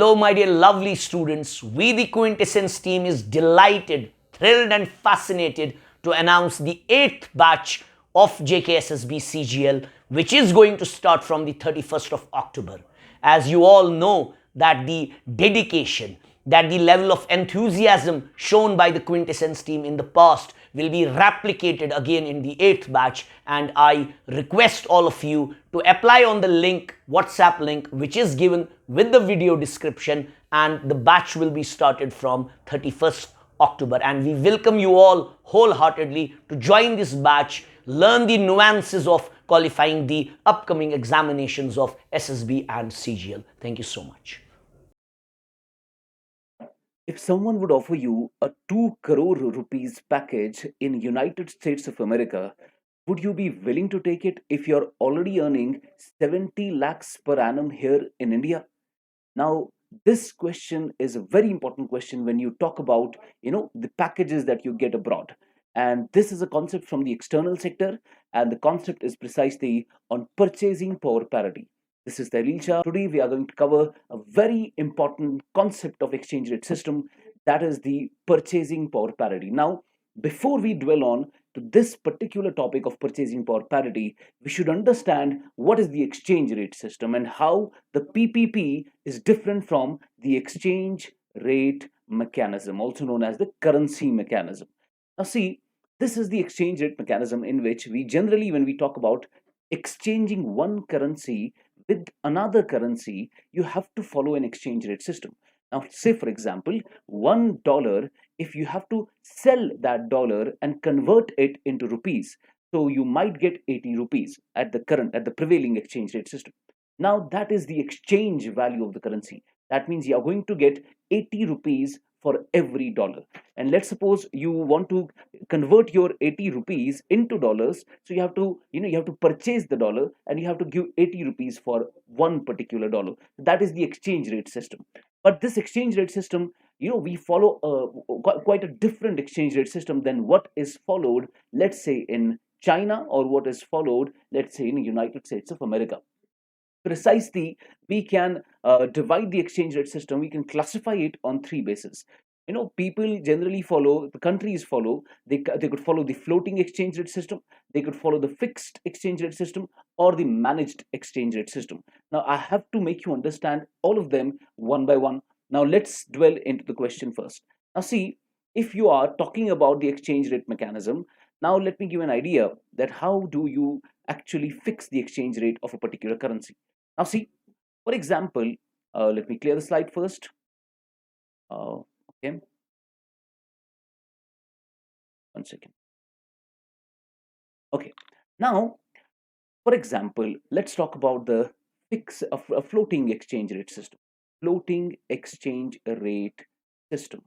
Hello, my dear lovely students. We, the Quintessence team, is delighted, thrilled, and fascinated to announce the 8th batch of JKSSB CGL, which is going to start from the 31st of October. As you all know, that the dedication, that the level of enthusiasm shown by the Quintessence team in the past will be replicated again in the 8th batch, and I request all of you to apply on the link, WhatsApp link, which is given with the video description, and the batch will be started from 31st October, and we welcome you all wholeheartedly to join this batch, learn the nuances of qualifying the upcoming examinations of SSB and CGL. Thank you so much. If someone would offer you a 2 crore rupees package in United States of America, would you be willing to take it if you're already earning 70 lakhs per annum here in India? Now, this question is a very important question when you talk about, the packages that you get abroad. And this is a concept from the external sector, and the concept is precisely on purchasing power parity. This is Tehleel. Today we are going to cover a very important concept of exchange rate system, that is the purchasing power parity. Now, before we dwell on to this particular topic of purchasing power parity, we should understand what is the exchange rate system and how the PPP is different from the exchange rate mechanism, also known as the currency mechanism. Now, see, this is the exchange rate mechanism in which we generally, when we talk about exchanging one currency with another currency, you have to follow an exchange rate system. Now, say for example, $1, if you have to sell that dollar and convert it into rupees, so you might get 80 rupees at the prevailing exchange rate system. Now that is the exchange value of the currency. That means you are going to get 80 rupees for every dollar. And let's suppose you want to convert your 80 rupees into dollars, so you have to purchase the dollar and you have to give 80 rupees for one particular dollar. That is the exchange rate system. But this exchange rate system, we follow quite a different exchange rate system than what is followed, let's say, in China, or what is followed, let's say, in the United States of America. Precisely, we can divide the exchange rate system, we can classify it on three bases. People generally follow, the countries follow, they could follow the floating exchange rate system, they could follow the fixed exchange rate system, or the managed exchange rate system. Now I have to make you understand all of them one by one. Now let's dwell into the question first. Now see, if you are talking about the exchange rate mechanism, now let me give an idea that how do you actually fix the exchange rate of a particular currency. Now, see, for example, let me clear the slide first. Okay, one second. Okay, now, for example, let's talk about the a floating exchange rate system. Floating exchange rate system.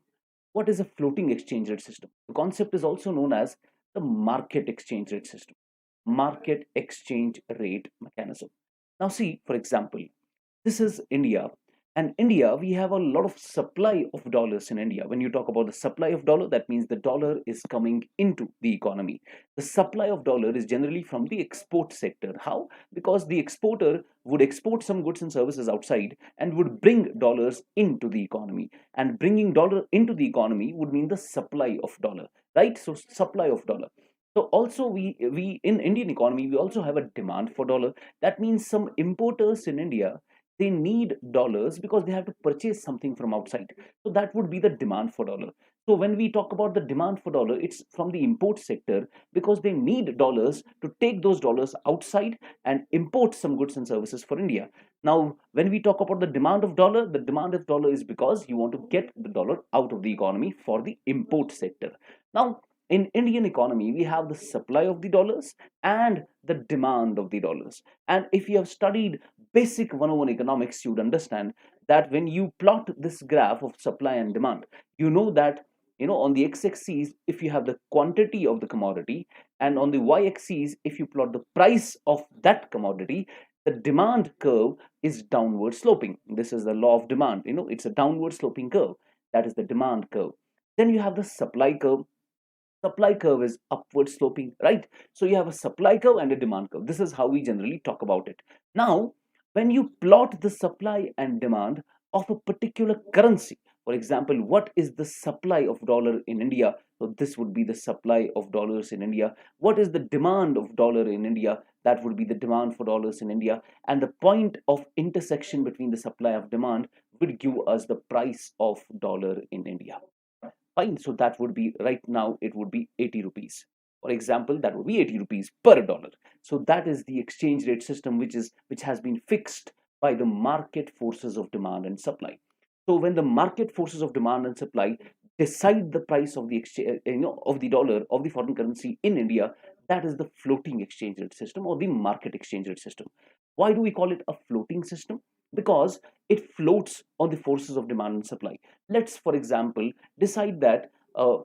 What is a floating exchange rate system? The concept is also known as the market exchange rate system, market exchange rate mechanism. Now, see, for example, this is India. And India, we have a lot of supply of dollars in India. When you talk about the supply of dollar, that means the dollar is coming into the economy. The supply of dollar is generally from the export sector. How? Because the exporter would export some goods and services outside and would bring dollars into the economy. And bringing dollar into the economy would mean the supply of dollar, right? So supply of dollar. So also we in Indian economy, we also have a demand for dollar. That means some importers in India, they need dollars because they have to purchase something from outside. So that would be the demand for dollar. So when we talk about the demand for dollar, it's from the import sector because they need dollars to take those dollars outside and import some goods and services for India. Now, when we talk about the demand of dollar is because you want to get the dollar out of the economy for the import sector. Now, in Indian economy, we have the supply of the dollars and the demand of the dollars. And if you have studied basic 101 economics, you would understand that when you plot this graph of supply and demand, you know that on the x-axis, if you have the quantity of the commodity, and on the y-axis, if you plot the price of that commodity, the demand curve is downward sloping. This is the law of demand. It's a downward sloping curve. That is the demand curve. Then you have the supply curve. Supply curve is upward sloping, right? So you have a supply curve and a demand curve. This is how we generally talk about it. Now, when you plot the supply and demand of a particular currency. For example, what is the supply of dollar in India? So this would be the supply of dollars in India. What is the demand of dollar in India? That would be the demand for dollars in India. And the point of intersection between the supply of demand would give us the price of dollar in India. Fine. So that would be right now, it would be 80 rupees. For example, that would be 80 rupees per dollar. So that is the exchange rate system which has been fixed by the market forces of demand and supply. So when the market forces of demand and supply decide the price of the exchange, of the dollar, of the foreign currency in India, that is the floating exchange rate system or the market exchange rate system. Why do we call it a floating system? Because it floats on the forces of demand and supply. Let's, for example, decide that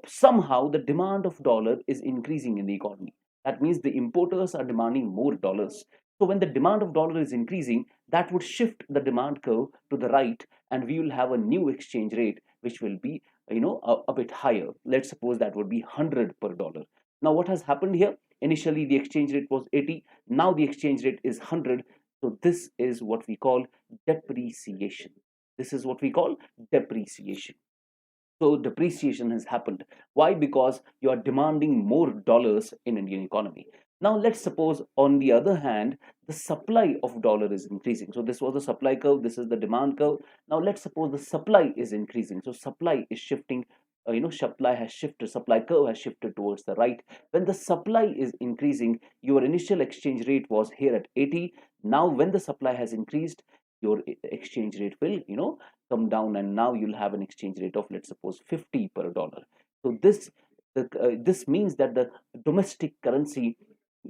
somehow the demand of dollar is increasing in the economy. That means the importers are demanding more dollars. So when the demand of dollar is increasing, that would shift the demand curve to the right, and we will have a new exchange rate which will be a bit higher. Let's suppose that would be 100 per dollar. Now what has happened here? Initially the exchange rate was 80. Now the exchange rate is 100. So this is what we call depreciation. This is what we call depreciation. So depreciation has happened. Why? Because you are demanding more dollars in Indian economy. Now let's suppose on the other hand, the supply of dollar is increasing. So this was the supply curve, this is the demand curve. Now let's suppose the supply is increasing. So supply is shifting, supply curve has shifted towards the right. When the supply is increasing, your initial exchange rate was here at 80. Now when the supply has increased, your exchange rate will, come down, and now you'll have an exchange rate of, let's suppose, 50 per dollar. So this means that the domestic currency,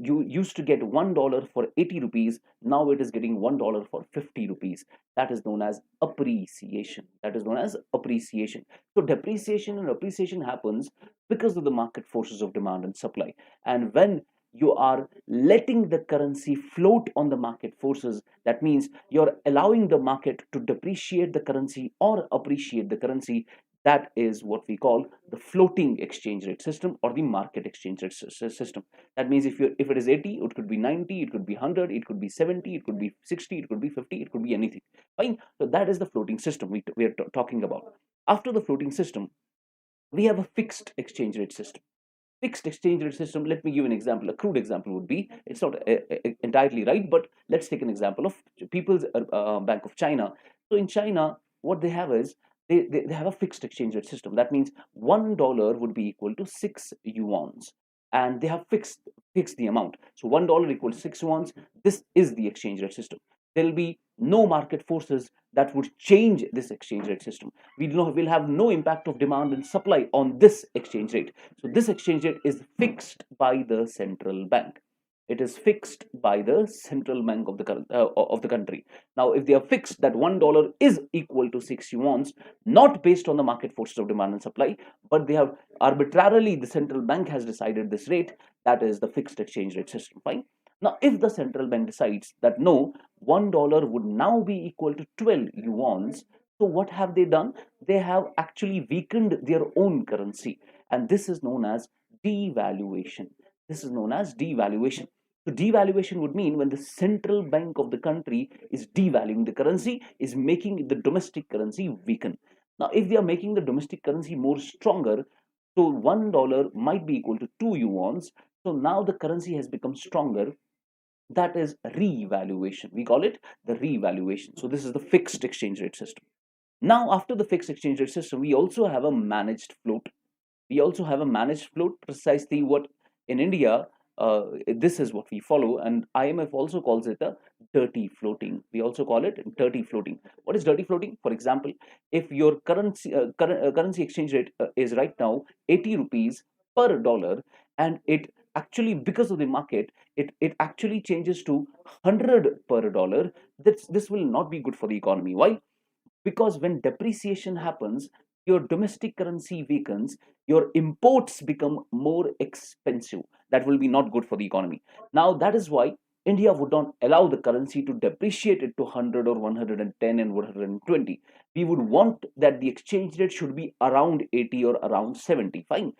you used to get $1 for 80 rupees, now it is getting $1 for 50 rupees. That is known as appreciation. That is known as appreciation. So depreciation and appreciation happens because of the market forces of demand and supply. And when you are letting the currency float on the market forces, that means you're allowing the market to depreciate the currency or appreciate the currency. That is what we call the floating exchange rate system or the market exchange rate system. That means if it is 80, it could be 90, it could be 100, it could be 70, it could be 60, it could be 50, it could be anything. Fine. So that is the floating system we are talking about. After the floating system, we have a fixed exchange rate system. Fixed exchange rate system, let me give an example. A crude example would be, it's not entirely right, but let's take an example of People's Bank of China. So in China, what they have is they have a fixed exchange rate system. That means $1 would be equal to 6 yuans, and they have fixed the amount. So $1 equals 6 yuans. This is the exchange rate system. There will be no market forces that would change this exchange rate system. We'll have no impact of demand and supply on this exchange rate. So this exchange rate is fixed by the central bank. It is fixed by the central bank of the country. Now, if they are fixed that $1 is equal to 6 yuans, not based on the market forces of demand and supply, but they have arbitrarily, the central bank has decided this rate. That is the fixed exchange rate system. Fine. Now, if the central bank decides that no, $1 would now be equal to 12 yuans, so what have they done? They have actually weakened their own currency, and this is known as devaluation. This is known as devaluation. So devaluation would mean when the central bank of the country is devaluing the currency, is making the domestic currency weaken. Now, if they are making the domestic currency more stronger, so $1 might be equal to 2 yuans. So now the currency has become stronger. That is revaluation. We call it the revaluation. So this is the fixed exchange rate system. Now, after the fixed exchange rate system, we also have a managed float. We also have a managed float, precisely what in India, this is what we follow, and IMF also calls it a dirty floating. We also call it dirty floating. What is dirty floating? For example, if your currency exchange rate is right now 80 rupees per dollar, and it actually, because of the market, it actually changes to 100 per dollar, this will not be good for the economy. Why? Because when depreciation happens, your domestic currency weakens, your imports become more expensive. That will be not good for the economy. Now, that is why India would not allow the currency to depreciate it to 100 or 110 and 120. We would want that the exchange rate should be around 80 or around 70. Fine.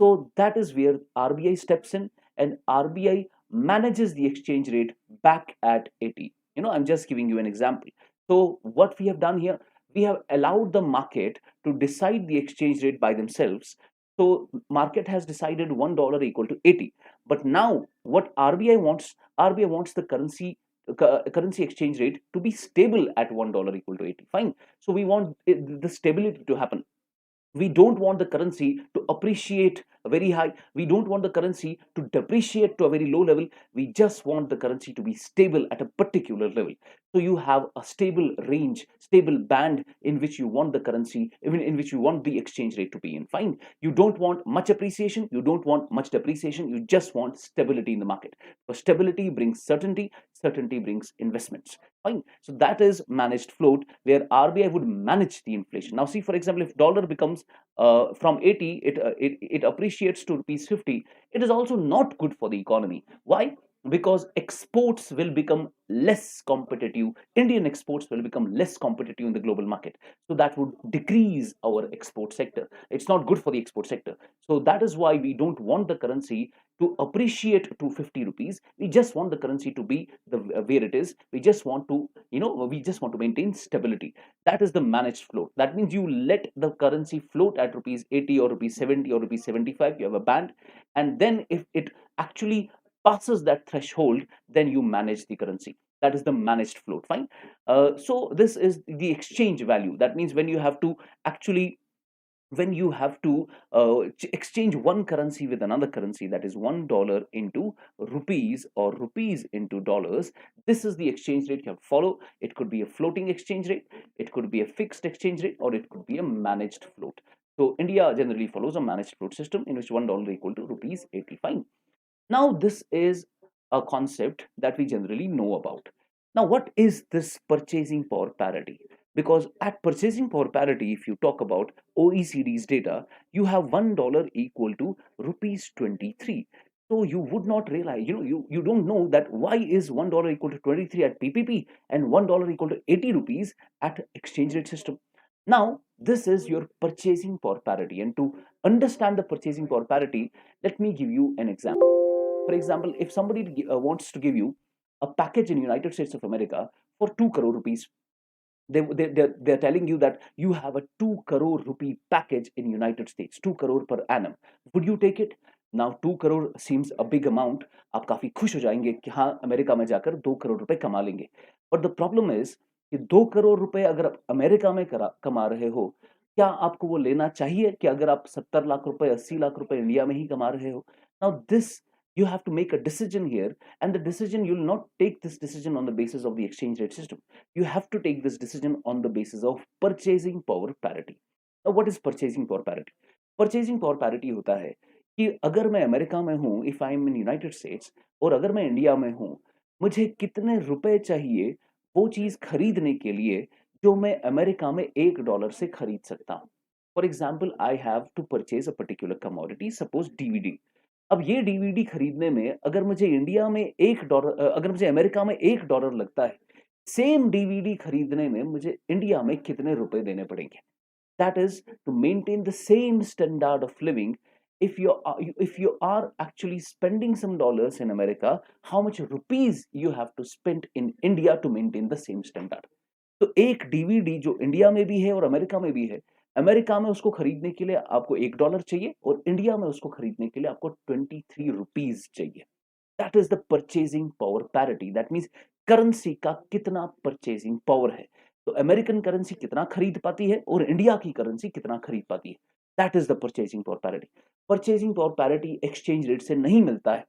So that is where RBI steps in, and RBI manages the exchange rate back at 80. I'm just giving you an example. So what we have done here, We have allowed the market to decide the exchange rate by themselves. So market has decided $1 equal to 80. But now what RBI wants, RBI wants the currency exchange rate to be stable at $1 equal to 80. Fine. So we want the stability to happen. We don't want the currency to appreciate very high. We don't want the currency to depreciate to a very low level. We just want the currency to be stable at a particular level. So you have a stable range, stable band in which you want the currency, even in which you want the exchange rate to be in. Fine. You don't want much appreciation, you don't want much depreciation, you just want stability in the market. Because stability brings certainty, certainty brings investments. Fine. So that is managed float, where RBI would manage the inflation. Now see, for example, if dollar becomes from 80, it appreciates to rupees 50, it is also not good for the economy. Why? Because exports will become less competitive. Indian exports will become less competitive in the global market. So that would decrease our export sector. It's not good for the export sector. So that is why we don't want the currency to appreciate to 50 rupees. We just want the currency to be the where it is. We just want to, we just want to maintain stability. That is the managed float. That means you let the currency float at rupees 80 or rupees 70 or rupees 75. You have a band, and then if it actually passes that threshold, then you manage the currency. That is the managed float. Fine. So this is the exchange value. That means when you have to actually, when you have to exchange one currency with another currency, that is $1 into rupees or rupees into dollars, this is the exchange rate you have to follow. It could be a floating exchange rate, it could be a fixed exchange rate, or it could be a managed float. So India generally follows a managed float system in which $1 equal to rupees 80. Fine. Now, this is a concept that we generally know about. Now, what is this purchasing power parity? Because at purchasing power parity, if you talk about OECD's data, you have $1 equal to rupees 23. So you would not realize, you don't know that why is $1 equal to 23 at PPP and $1 equal to 80 rupees at exchange rate system. Now, this is your purchasing power parity. And to understand the purchasing power parity, let me give you an example. For example, if somebody wants to give you a package in United States of America for 2 crore rupees, they're telling you that you have a 2 crore rupee package in United States, 2 crore per annum. Would you take it? Now 2 crore seems a big amount. आप काफी खुश हो जाएंगे कि हाँ America में जाकर 2 करोड़ रुपए कमा लेंगे. But the problem is कि 2 करोड़ रुपए अगर आप अमेरिका में कमा रहे हो, क्या आपको वो लेना चाहिए कि अगर आप 70 लाख रुपए 80 लाख रुपए इंडिया में ही कमा रहे हो? Now this, you have to make a decision here, and the decision, you will not take this decision on the basis of the exchange rate system. You have to take this decision on the basis of purchasing power parity. Now what is purchasing power parity? Purchasing power parity होता है कि अगर मैं America में हूँ, if I am in United states, और अगर मैं इंडिया में हूँ, मुझे कितने रुपए चाहिए वो चीज खरीदने के लिए जो मैं अमेरिका में $1 से खरीद सकता हूँ. For example, I have to purchase a particular commodity, suppose DVD. अब ये डीवीडी खरीदने में अगर मुझे इंडिया में $1, अगर मुझे अमेरिका में $1 लगता है, सेम डीवीडी खरीदने में मुझे इंडिया में कितने रुपए देने पड़ेंगे? That is to maintain the same standard of living. If you are actually spending some dollars in America, how much rupees you have to spend in India to maintain the same standard? तो एक DVD जो India में भी है और America में भी है, अमेरिका में उसको खरीदने के लिए आपको $1 चाहिए और इंडिया में उसको खरीदने के लिए आपको 23 रुपीज चाहिए. That is the purchasing power parity. That means currency का कितना परचेजिंग पावर है. तो अमेरिकन करेंसी कितना खरीद पाती है और इंडिया की करेंसी कितना खरीद पाती है. That is the purchasing power parity. Purchasing power parity exchange rate से नहीं मिलता है.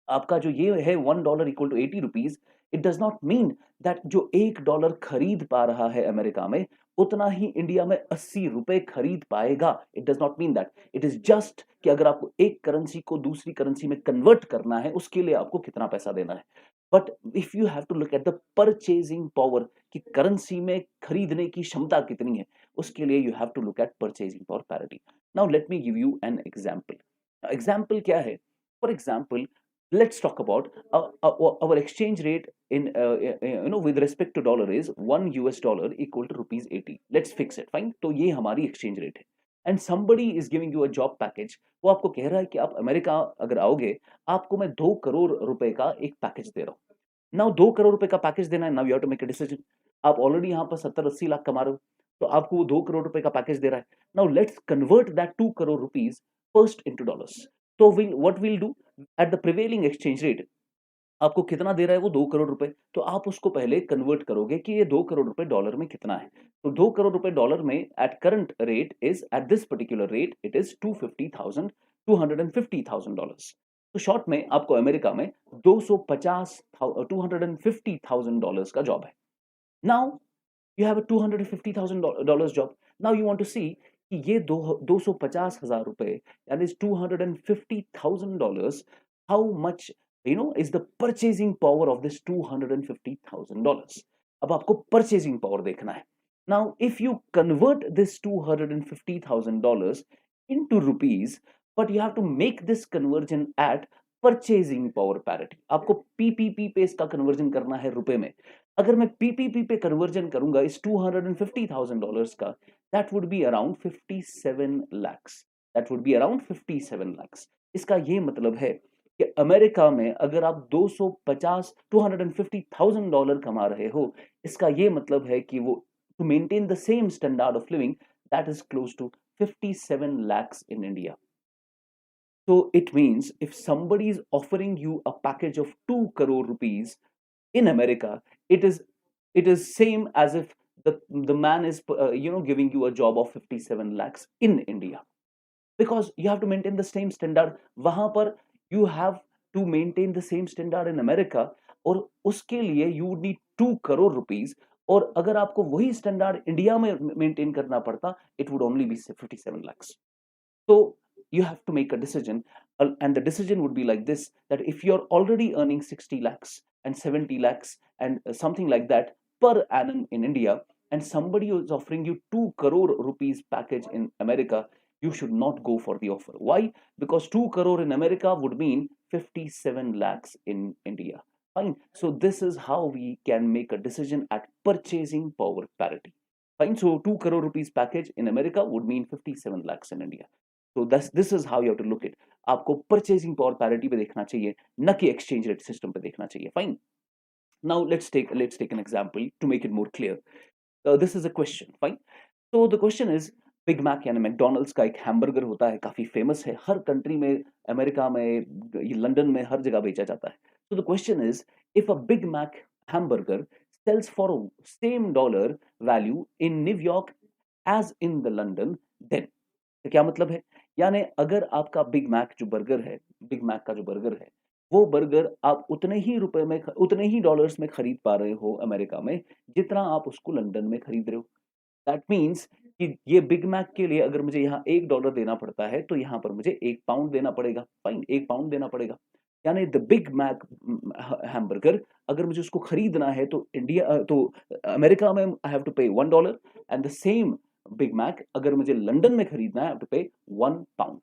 आपका जो ये है $1 equal to 80 rupees, it does not mean that जो $1 खरीद पा रहा है अमेरिका में उतना ही इंडिया में 80 रुपए खरीद पाएगा. It does not mean that. It is just कि अगर आपको एक करेंसी को दूसरी करेंसी में कन्वर्ट करना है, उसके लिए आपको कितना पैसा देना है. But if you have to look at the purchasing power, कि करेंसी में खरीदने की क्षमता कितनी है, उसके लिए you have to look at purchasing power parity. Now let me give you an example. Example क्या है? For example, let's talk about our exchange rate in with respect to dollar is $1 equal to rupees 80. Let's fix it. Fine. तो ये हमारी exchange rate है. And somebody is giving you a job package. वो आपको कह रहा है कि आप अमेरिका अगर आओगे, आपको मैं 2 करोड़ रुपए का एक पैकेज दे रहा हूँ. Now 2 करोड़ रुपए का पैकेज देना है. Now you have to make a decision. आप ऑलरेडी यहाँ पर 70-80 लाख कमा रहे हो, तो आपको वो 2 करोड़ रुपए का पैकेज दे रहा है। Now let's convert that 2 crore rupees first into dollars. तो what will do at the prevailing exchange rate, आपको कितना दे रहा है वो 2 करोड़ रुपए, तो आप उसको पहले कन्वर्ट करोगे कि ये 2 करोड़ रुपए डॉलर में कितना है। तो 2 करोड़ रुपए डॉलर में at current rate is at this particular rate it is 250,000 dollars. तो शॉर्ट में आपको अमेरिका में 250,000 डॉलर्स का जॉब है। Now you have a $250,000 job. Now you want to see कि ये 250,000 रुपए, that is $250,000, how much is the purchasing power of this $250,000. अब आपको purchasing power देखना है. Now if you convert this $250,000 into rupees, but you have to make this conversion at purchasing power parity. आपको PPP पे इसका conversion करना है रुपए में. अगर मैं PPP पे कन्वर्जन करूंगा इस $250,000 का, that would be around 57 lakhs, that would be around 57 lakhs। इसका ये मतलब है कि अमेरिका में अगर आप 250,000 डॉलर कमा रहे हो, इसका ये मतलब है कि वो to maintain the same standard of living that is close to 57 lakhs in India. So it means if somebody is offering you a package of 2 crore rupees in America, it is same as if the man is giving you a job of 57 lakhs in India, because you have to maintain the same standard. वहां पर you have to maintain the same standard in America, और उसके लिए you would need 2 crore rupees, और अगर आपको वही standard India में मेंटेन करना पड़ता, it would only be 57 lakhs. So you have to make a decision, and the decision would be like this, that if you're already earning 60 lakhs and 70 lakhs and something like that per annum in India, and somebody is offering you 2 crore rupees package in America, you should not go for the offer. Why? Because 2 crore in America would mean 57 lakhs in India. Fine. So this is how we can make a decision at purchasing power parity. Fine. So 2 crore rupees package in America would mean 57 lakhs in India. So this is how you have to look at. आपको purchasing power parity पे देखना चाहिए, न कि exchange rate system पे देखना चाहिए. Fine. Now let's take an example to make it more clear. This is a question. Fine. So the question is, Big Mac यानी मैकडोनल्ड्स का एक हैमबर्गर होता है, काफी फेमस है, हर कंट्री में, अमेरिका में, लंदन में, हर जगह बेचा जाता है. So the question is, if a Big Mac hamburger sells for same dollar value in New York as in the London, then तो क्या मतलब है, यानी अगर आपका बिग मैक जो बर्गर है, बिग मैक का जो बर्गर है, वो बर्गर आप उतने ही रुपए में, उतने ही डॉलर्स में खरीद पा रहे हो अमेरिका में, जितना आप उसको लंदन में खरीद रहे हो. दैट मीन्स कि ये बिग मैक के लिए अगर मुझे यहाँ $1 देना पड़ता है, तो यहाँ पर मुझे 1 पाउंड देना पड़ेगा. फाइन, 1 पाउंड देना पड़ेगा. यानी द बिग मैक हैमबर्गर, अगर मुझे उसको खरीदना है तो अमेरिका में आई have to pay $1, and the same Big Mac अगर मुझे लंदन में खरीदना है, आई हैव टू पे 1 पाउंड.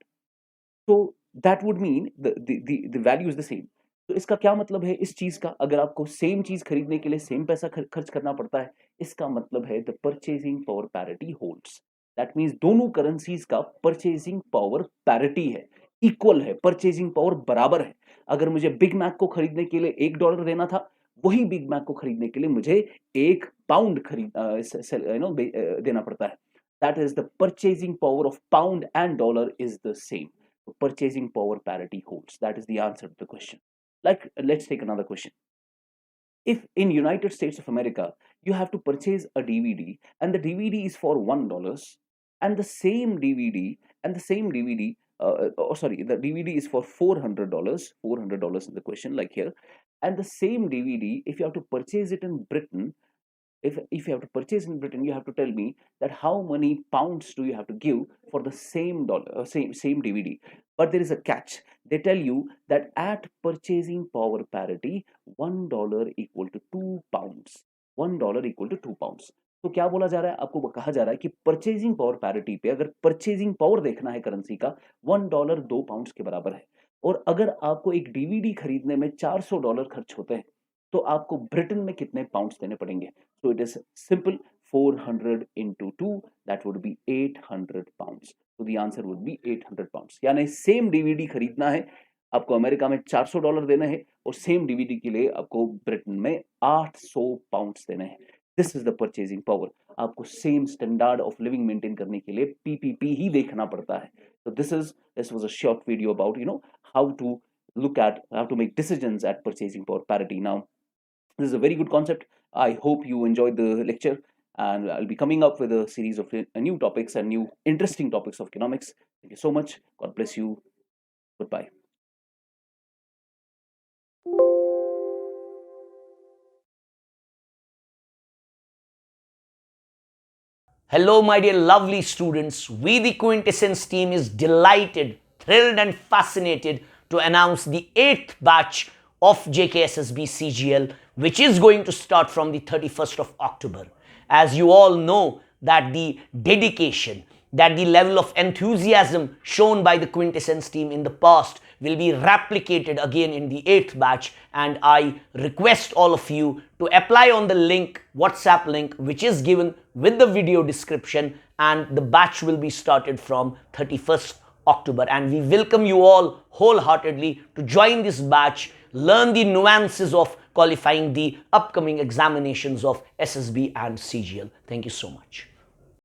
तो that would mean the value is the same. तो इसका क्या मतलब है इस चीज का, अगर आपको सेम चीज खरीदने के लिए सेम पैसा खर्च करना पड़ता है, इसका मतलब है the purchasing power parity holds. That means दोनों करेंसीज का परचेजिंग पावर पैरिटी है, इक्वल है, परचेजिंग पावर बराबर है. अगर मुझे बिग मैक को खरीदने के लिए $1 देना था, वही बिग मैक को खरीदने के लिए मुझे 1 पाउंड देना पड़ता है. That is the purchasing power of pound and dollar is the same. Purchasing power parity holds. That is the answer to the question. Like, let's take another question. If in United States of America you have to purchase a DVD, and the DVD is for $1, and the same DVD the DVD is for $400 in the question, like here, and the same DVD, if you have to purchase it in Britain, if you have to purchase in Britain, you have to tell me that how many pounds do you have to give for the same same DVD. But there is a catch. They tell you that at purchasing power parity, $1 equal to 2 pounds. $1 equal to 2 pounds. तो क्या बोला जा रहा है, आपको कहा जा रहा है कि परचेजिंग पावर पैरिटी पे अगर परचेजिंग पावर देखना है करेंसी का, $1 2 पाउंड्स के बराबर है. और अगर आपको एक डीवीडी खरीदने में $400 खर्च होते हैं, तो आपको ब्रिटेन में कितने पाउंड्स देने पड़ेंगे. So it is simple, 400 into 2, that would be 800 pounds. So the answer would be 800 pounds. यानी सेम डीवीडी खरीदना है, आपको अमेरिका में $400 देने हैं, और सेम डीवीडी के लिए आपको ब्रिटेन में 800 पाउंड्स देने हैं. This is the purchasing power. आपको same standard of living maintain करने के लिए पीपीपी ही देखना पड़ता है. So this was a short video about how to how to make decisions at purchasing power parity. Now this is a very good concept. I hope you enjoyed the lecture, and I'll be coming up with a series of new topics and new interesting topics of economics. Thank you so much. God bless you. Goodbye. Hello, my dear lovely students. We, the Quintessence team, is delighted, thrilled, and fascinated to announce the 8th batch of JKSSB CGL, which is going to start from the 31st of October. As you all know, that the dedication, that the level of enthusiasm shown by the Quintessence team in the past will be replicated again in the 8th batch, and I request all of you to apply on the link, WhatsApp link, which is given with the video description, and the batch will be started from 31st October, and we welcome you all wholeheartedly to join this batch, learn the nuances of qualifying the upcoming examinations of SSB and CGL. Thank you so much.